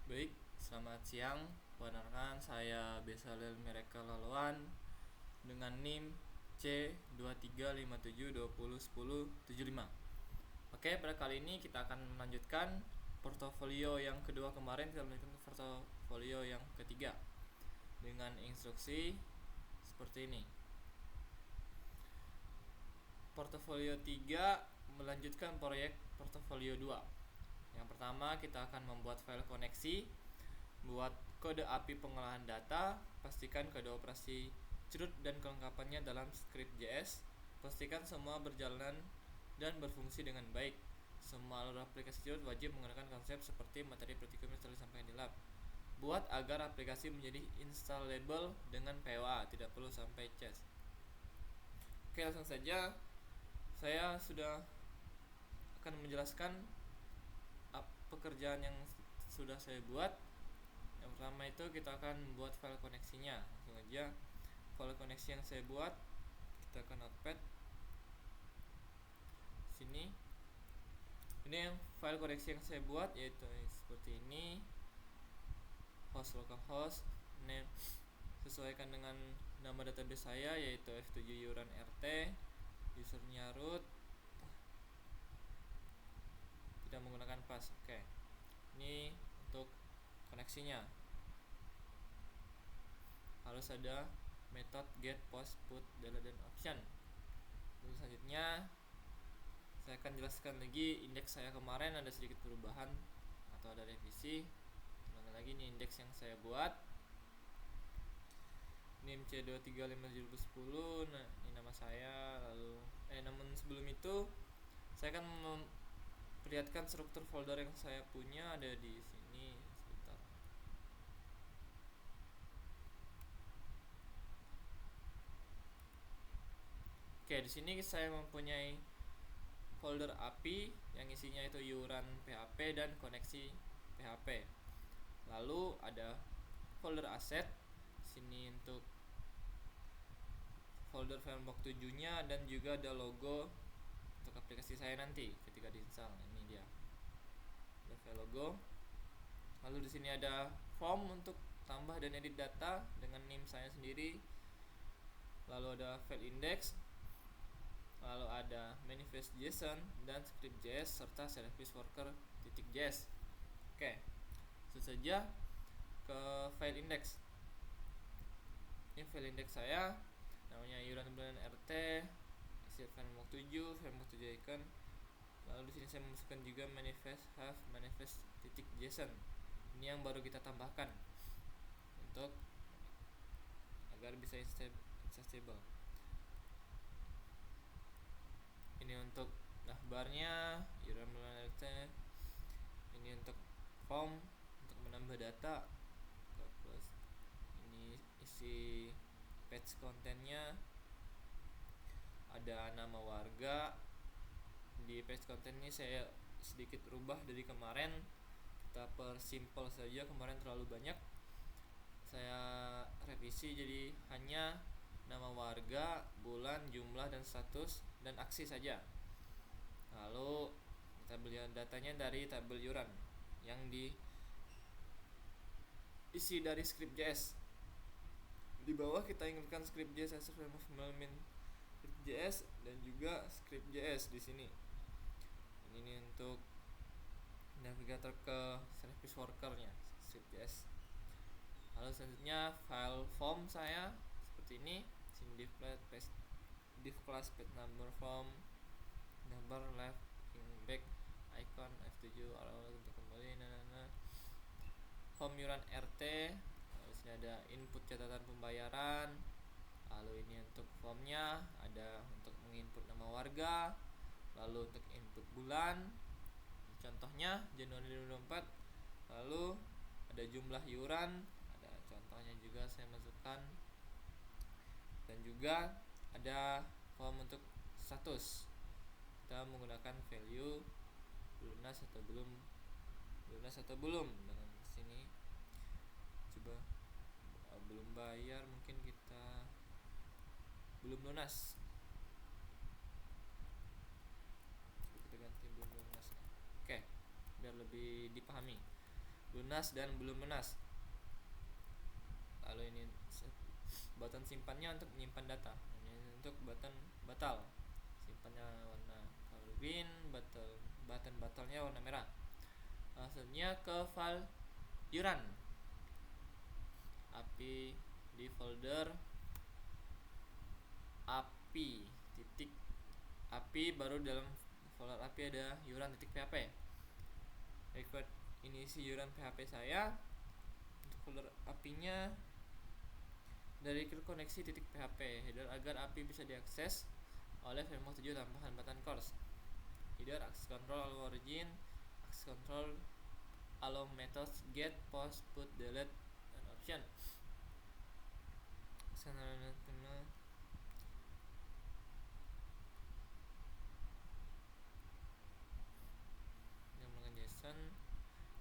Baik, selamat siang. Perkenalkan saya Besalel Mereka Lalawan dengan NIM C2357201075. Oke, pada kali ini kita akan melanjutkan portofolio yang kedua kemarin. Kita melanjutkan portofolio yang ketiga dengan instruksi seperti ini. Portofolio 3 melanjutkan proyek portofolio 2. Yang pertama, kita akan membuat file koneksi, buat kode API pengolahan data, pastikan kode operasi CRUD dan kelengkapannya dalam script.js, pastikan semua berjalan dan berfungsi dengan baik. Semua alur aplikasi CRUD wajib menggunakan konsep seperti materi praktikum yang telah disampaikan di lab. Buat agar aplikasi menjadi installable dengan PWA, tidak perlu sampai cas. Oke, langsung saja. Saya sudah akan menjelaskan pekerjaan yang sudah saya buat. Yang pertama itu kita akan membuat file koneksinya. Langsung aja, file koneksi yang saya buat, kita akan notepad sini. Ini yang file koneksi yang saya buat, yaitu seperti ini. Host localhost, name sesuaikan dengan nama database saya, yaitu F7 Yuran RT, usernya root, tidak menggunakan pass. Oke, ini untuk koneksinya. Harus ada method get, post, put, delete, dan option. Lalu selanjutnya saya akan jelaskan lagi indeks saya kemarin ada sedikit perubahan atau ada revisi. Ulangi lagi ini indeks yang saya buat, NIM C235710. Nah, ini nama saya. Lalu namun sebelum itu saya akan memperlihatkan struktur folder yang saya punya ada di sini. Sebentar. Oke, di sini saya mempunyai folder API yang isinya itu iuran PHP dan koneksi PHP. Lalu ada folder aset sini untuk folder framework 7-nya, dan juga ada logo untuk aplikasi saya nanti ketika diinstal. Ini dia, ada file logo. Lalu di sini ada form untuk tambah dan edit data dengan NIM saya sendiri. Lalu ada file index, lalu ada manifest.json dan script.js serta service worker.js. Oke, langsung saja ke file index. Ini file index saya, namanya iuran bulan RT, isi framework 7, framework 7 icon. Lalu di sini saya memasukkan juga manifest have manifest.json. Ini yang baru kita tambahkan untuk agar bisa installable. Ini untuk navbarnya, iuran bulan RT. Ini untuk form untuk menambah data. Ini isi page kontennya, ada nama warga. Di page konten ini saya sedikit rubah dari kemarin, kita persimpel saja, kemarin terlalu banyak. Saya revisi jadi hanya nama warga, bulan, jumlah, dan status, dan aksi saja. Lalu tabel datanya dari tabel iuran yang diisi dari script.js. Di bawah kita inginkan script.js as framework script.js dan juga script.js di sini. Ini untuk navigator ke service workernya script.js. Lalu selanjutnya file form saya seperti ini. Sini div class page number form, number left back icon F7 untuk kembali. Form iuran RT. Lalu sini ada input catatan pembayaran. Lalu ini untuk formnya ada untuk menginput nama warga, lalu untuk input bulan, contohnya Januari 2024. Lalu ada jumlah iuran, ada contohnya juga saya masukkan, dan juga ada form untuk status. Kita menggunakan value lunas atau belum dengan sini. Coba belum bayar, mungkin kita belum lunas. Kita ganti belum lunas. Oke, biar lebih dipahami. lunas dan belum lunas. Lalu ini button simpannya untuk menyimpan data. Ini untuk button batal, simpannya warna color green, button batalnya warna merah. Selanjutnya ke file yuran API di folder API titik API, baru dalam folder API ada yuran titik php. Record ini isi yuran php saya. Untuk folder API nya dari koneksi titik php header agar API bisa diakses oleh framework 7 tanpa hambatan CORS. Header access control allow origin, access control allow methods get, post, put, delete, dan option. JSON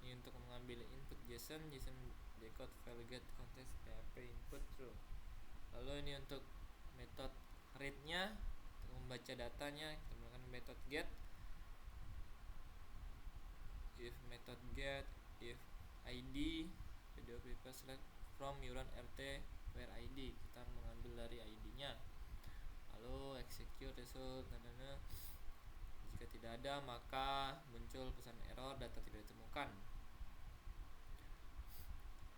ini untuk mengambil input JSON decode file get context php input true. Lalu ini untuk metode read nya untuk membaca datanya kita menggunakan metode get. If method get if id video prepare select from yuran rt where id, kita mengambil dari id nya. Lalu execute result jika tidak ada maka muncul pesan error data tidak ditemukan.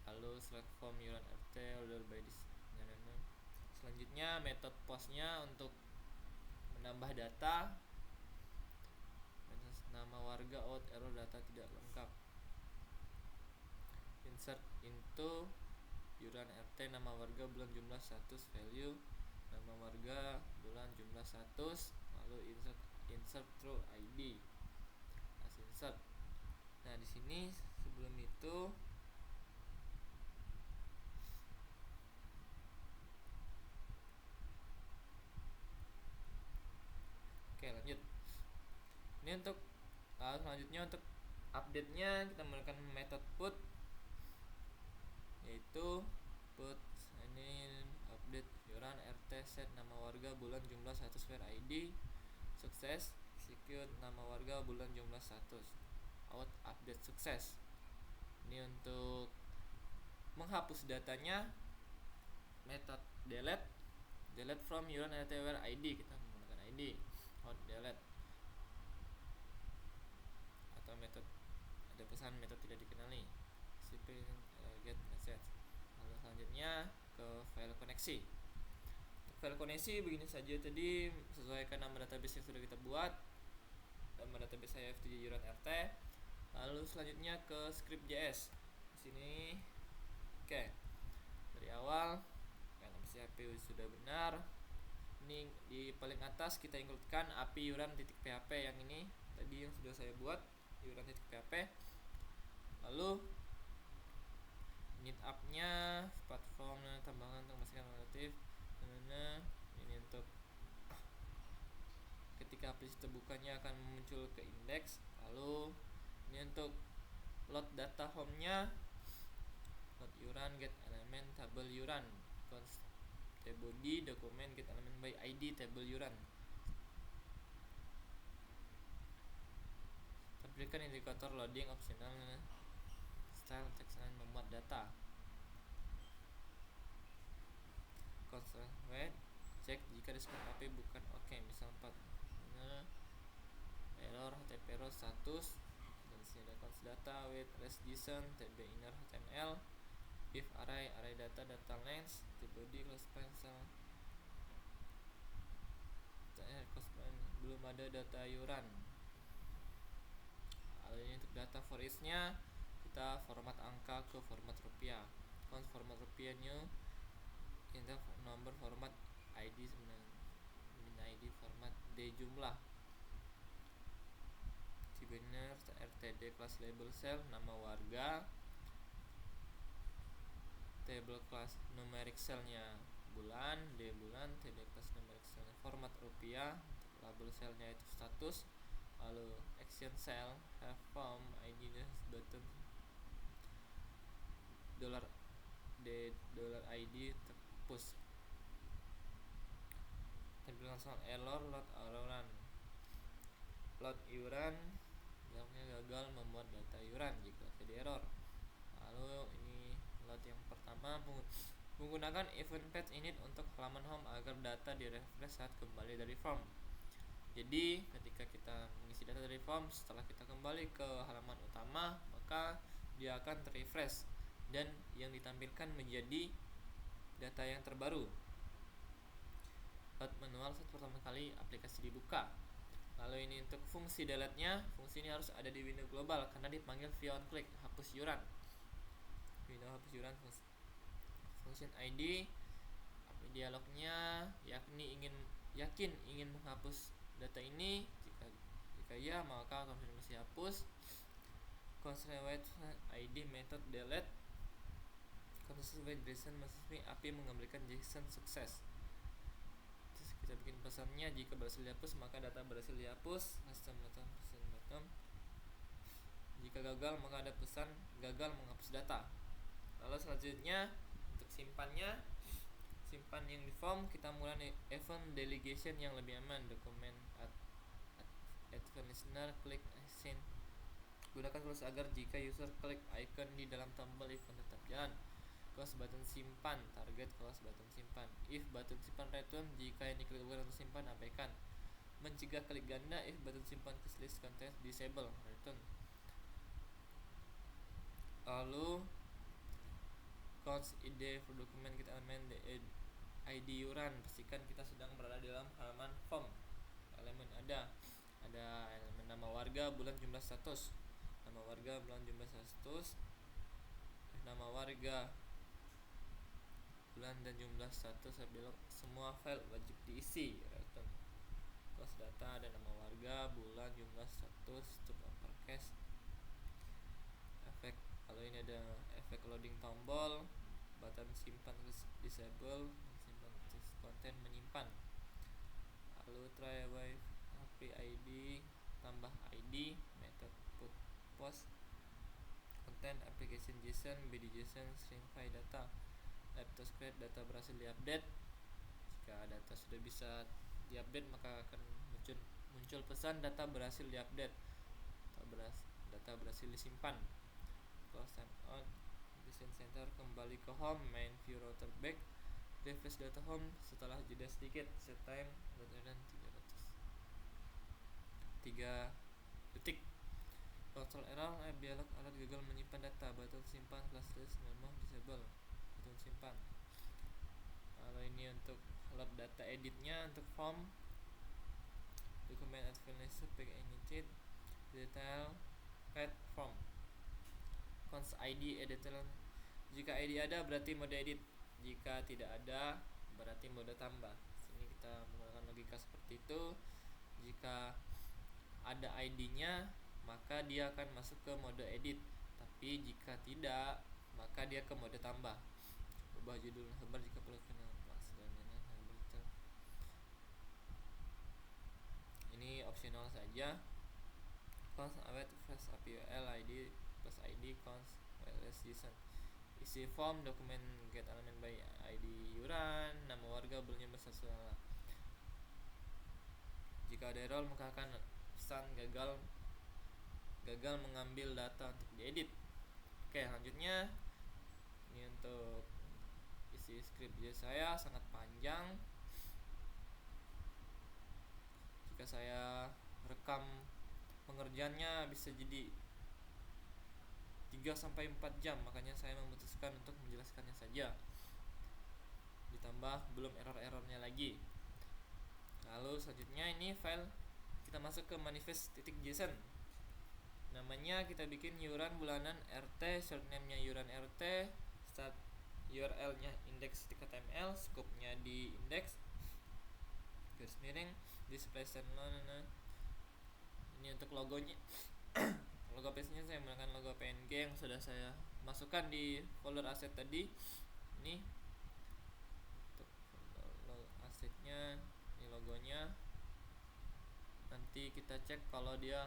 Lalu select from yuran rt order by this. Selanjutnya metode post nya untuk menambah data, nama warga out error data tidak lengkap. Insert into yuran rt nama warga bulan jumlah 100 value nama warga bulan jumlah 100, lalu insert through id as insert. Nah di sini sebelum itu oke lanjut. Ini untuk selanjutnya untuk update nya kita menggunakan method put, yaitu put ini update yuran rt set nama warga bulan jumlah 100 where id sukses, execute nama warga bulan jumlah 100 out update sukses. Ini untuk menghapus datanya method delete from yuran rt where id, kita menggunakan id out delete, atau metode ada pesan metode tidak dikenali cp get message. Lalu selanjutnya ke file koneksi. Untuk file koneksi begini saja tadi, sesuaikan nama database yang sudah kita buat. Nama database saya f7 yuran rt. Lalu selanjutnya ke script.js. Di sini oke. Dari awal karena PHP sudah benar. Ini di paling atas kita includekan API yuran titik php yang ini tadi yang sudah saya buat, yuran titik php. Lalu init app nya platform tambahan untuk memastikan relatif. Ini untuk ketika aplikasi terbukanya akan muncul ke index. Lalu ini untuk load data home nya, load yuran get element table yuran, const body dokumen get element by id table yuran. Tampilkan indikator loading optional style text and memuat data. Constant wait cek jika disebut API bukan oke, misal 4 error htp error status, dan sini ada const data with rest json tb inner html if array data length body classify cell belum ada data yuran. Lalu ini untuk data for each nya kita format angka ke format rupiah. Const format rupiah new enter number format id id format d jumlah cibiner rtd class label cell nama warga table class numeric cellnya bulan d bulan td class numeric cellnya format rupiah, label cellnya itu status, lalu action cell have form id button $id push. Tampilan soal error load yuran yang gagal membuat data yuran jika terjadi error. Buat yang pertama, menggunakan event page init untuk halaman home agar data direfresh saat kembali dari form. Jadi ketika kita mengisi data dari form, setelah kita kembali ke halaman utama, maka dia akan terrefresh dan yang ditampilkan menjadi data yang terbaru. Saat manual saat pertama kali aplikasi dibuka. Lalu ini untuk fungsi delete-nya, fungsi ini harus ada di window global karena dipanggil via on click, hapus iuran. Window hapus iuran function ID, dialognya yakin ingin menghapus data ini. Jika ya, maka konfirmasi hapus. Constraint ID method delete. Constraint JSON message API mengembalikan JSON sukses. Terus kita bikin pesannya, jika berhasil dihapus maka data berhasil dihapus. Custom bottom. Jika gagal maka ada pesan gagal menghapus data. Lalu selanjutnya untuk simpan yang di form, kita mulai event delegation yang lebih aman. Dokumen advanced listener klik assign. Gunakan close agar jika user klik icon di dalam tombol event tetap jalan. Close button simpan target, close button simpan. If button simpan return, jika yang diklik bukan untuk simpan, abaikan. Mencegah klik ganda, if button simpan ke list content disable, return. Lalu cons id for dokumen, kita elemen ID iuran, pastikan kita sedang berada di dalam halaman form. Elemen ada elemen nama warga, bulan, jumlah status. Nama warga, bulan, jumlah status. Nama warga, bulan, dan jumlah status belok. Semua file wajib diisi. Return. Close data, ada nama warga, bulan, jumlah status, untuk uppercase. Efek, kalau ini ada efek loading tombol, button simpan disable, simpan konten menyimpan. Lalu try by API ID, tambah ID, method put post, content application JSON, body JSON, string file data. After create, data berhasil diupdate. Jika data sudah bisa diupdate maka akan muncul pesan data berhasil diupdate. Data berhasil disimpan. Close time on, design center, kembali ke home, main view router back, refresh data home setelah jeda sedikit, set time dan 3 detik. Console error, dialog alat gagal menyimpan data, button simpan class list memo disable, button simpan. Kalau ini untuk load data editnya, untuk form, dokumen advanced pack edited, detail, pad form. Cons ID editor, jika ID ada berarti mode edit, jika tidak ada berarti mode tambah. Sini kita menggunakan logika seperti itu. Jika ada ID-nya maka dia akan masuk ke mode edit, tapi jika tidak maka dia ke mode tambah. Ubah judul header jika perlu kenal pas dan ini opsional saja. Cons await first API ID plus ID cons wireless JSON. Isi form, dokumen get element by ID iuran, nama warga, bulannya bersalah. Jika ada error maka akan pesan gagal mengambil data untuk diedit. Oke, selanjutnya ini untuk isi script saya sangat panjang. Jika saya rekam pengerjaannya bisa jadi 3-4 jam, makanya saya memutuskan untuk menjelaskannya saja. Ditambah belum error-errornya lagi. Lalu selanjutnya ini file kita masuk ke manifest.json. Namanya kita bikin iuran bulanan RT, short name-nya iuran RT, start URL-nya index.html, scope-nya di index, garis miring, display standalone. Ini untuk logonya. Logo page-nya saya menggunakan logo PNG yang sudah saya masukkan di folder aset tadi. Ini untuk asetnya, ini logonya. Nanti kita cek kalau dia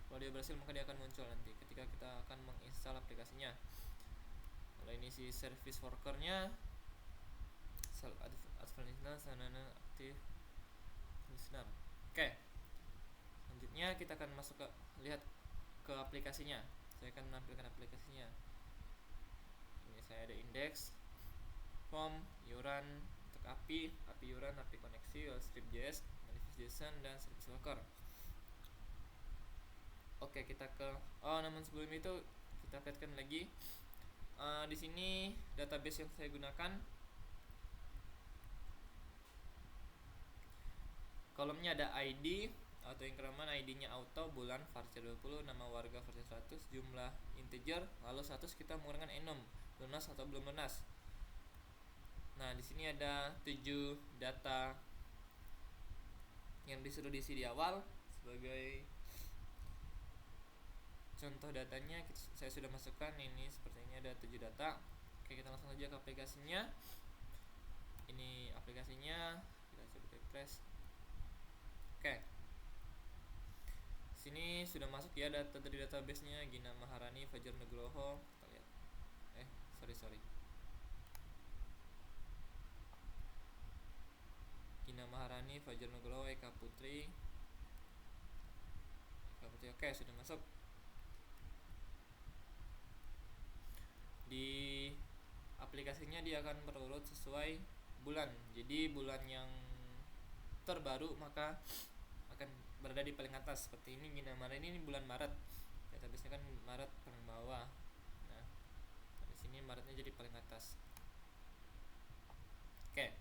berhasil maka dia akan muncul nanti ketika kita akan menginstal aplikasinya. Kalau ini si service worker-nya, aktif listener. Oke. Selanjutnya kita akan masuk lihat ke aplikasinya. Saya akan menampilkan aplikasinya. Ini saya ada indeks, form, iuran untuk API iuran, API koneksi, script.js, manifest.json, dan service worker. Oke, kita ke namun sebelum itu kita lihatkan lagi di sini database yang saya gunakan. Kolomnya ada ID atau increment, ID-nya auto, bulan varchar 20, nama warga varchar 100, jumlah integer, lalu status kita menggunakan enum, lunas atau belum lunas. Nah, di sini ada 7 data yang disuruh diisi di awal. Sebagai contoh datanya saya sudah masukkan, ini sepertinya ada 7 data. Oke, kita langsung saja ke aplikasinya. Ini aplikasinya, kita coba refresh. Oke, sini sudah masuk ya data dari database-nya, Gina Maharani, Fajar Nugroho. Kita lihat. Sorry. Gina Maharani, Fajar Nugroho, Eka Putri. Oke, sudah masuk. Di aplikasinya dia akan berurut sesuai bulan. Jadi bulan yang terbaru maka akan berada di paling atas. Seperti ini, Gina Maharani ini bulan Maret. Database-nya kan Maret paling bawah. Nah, di sini Maretnya jadi paling atas. Oke.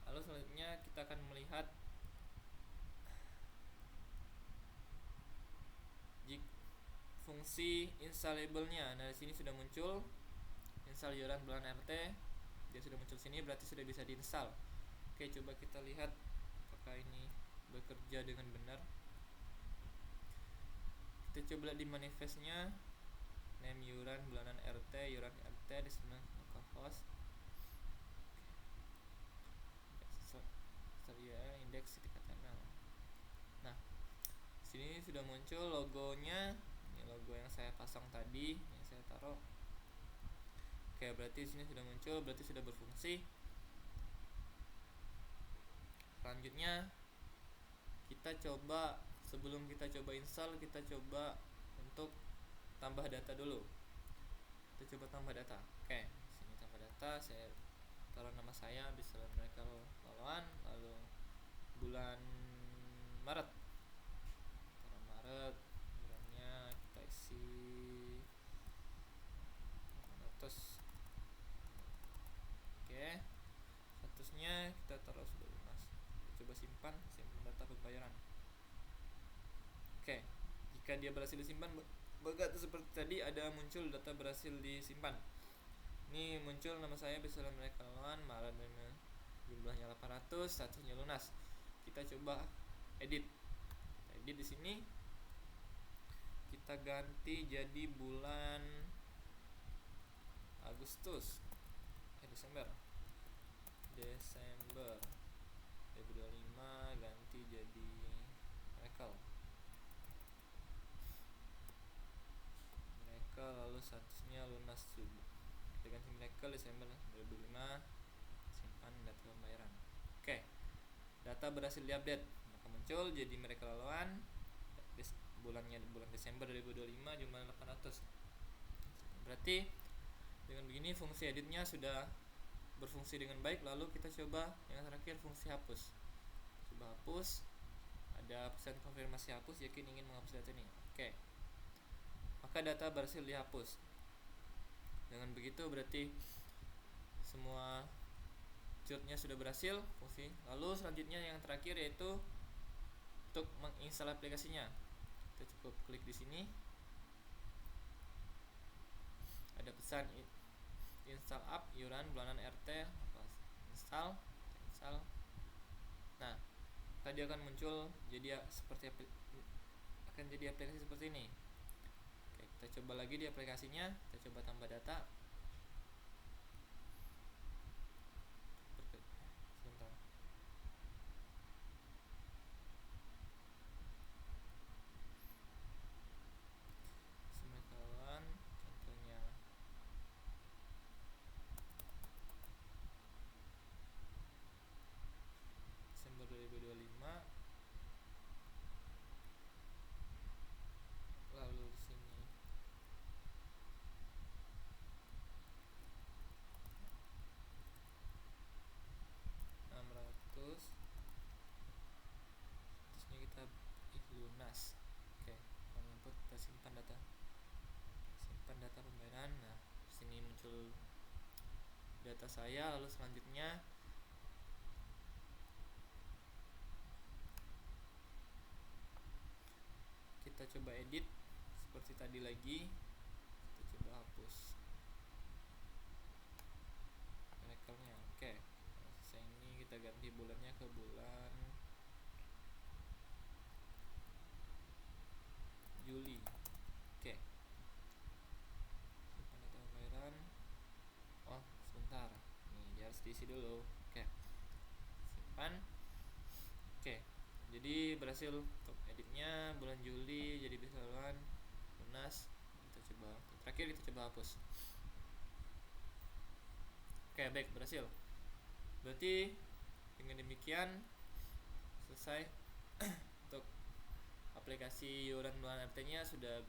Lalu selanjutnya kita akan melihat fungsi installable-nya. Nah, di sini sudah muncul install iuran bulan RT. Dia sudah muncul sini, berarti sudah bisa diinstal. Oke, coba kita lihat apakah ini bekerja dengan benar. Kita coba lihat di manifest-nya, name iuran bulanan RT, iuran RT di sana localhost. Indeks HTML. Nah, sini sudah muncul logonya. Ini logo yang saya pasang tadi, yang saya taruh. Oke, berarti sini sudah muncul, berarti sudah berfungsi. Selanjutnya kita coba, sebelum kita coba install, kita coba untuk tambah data dulu. Kita coba tambah data. Oke, sini tambah data, saya taruh nama saya, bisa mereka lawan, lalu bulan Maret. Taruh Maret, bulannya kita isi 800. Oke, statusnya kita taruh sudah lunas. Coba simpan data pembayaran. Oke, jika dia berhasil disimpan, berkata seperti tadi ada muncul data berhasil disimpan. Ini muncul nama saya, bisa mereka lawan, Maret, jumlahnya 800, statusnya lunas. Kita coba edit di sini. Kita ganti jadi bulan Desember 2025, ganti jadi Miracle, lalu statusnya lunas sudah. Kita ganti Miracle Desember 2005, simpan data pembayaran. Oke, data berhasil diupdate, maka muncul jadi Miracle lawan, bulan Desember 2025, jumlah 800. Berarti dengan begini fungsi editnya sudah berfungsi dengan baik. Lalu kita coba yang terakhir, fungsi hapus. Coba hapus, ada pesan konfirmasi hapus, yakin ingin menghapus data ini. Oke, maka data berhasil dihapus. Dengan begitu berarti semua churn-nya sudah berhasil fungsi. Lalu selanjutnya yang terakhir yaitu untuk menginstal aplikasinya. Kita cukup klik di sini, ada pesan install app iuran bulanan RT, install. Nah, tadi akan muncul jadi seperti akan jadi aplikasi seperti ini. Oke, kita coba lagi di aplikasinya, kita coba tambah data. Sebentar. Semekawan, contohnya Desember 2025. Lalu di sini muncul data saya. Lalu selanjutnya kita coba edit seperti tadi lagi, kita coba hapus tanggalnya. Oke, selesai. Ini kita ganti bulannya ke bulan Juli. Oke, simpan data pembayaran. Oh sebentar, nih dia harus diisi dulu. Oke, simpan. Oke, jadi berhasil untuk editnya bulan Juli, jadi bisa lunas. Kita coba terakhir, kita coba hapus. Oke, baik, berhasil. Berarti dengan demikian selesai untuk aplikasi iuran bulanan RT-nya sudah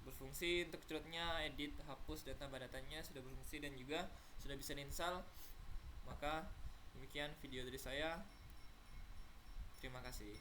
berfungsi. Untuk cerutnya, edit, hapus, dan tambah datanya sudah berfungsi dan juga sudah bisa diinstal. Maka demikian video dari saya. Terima kasih.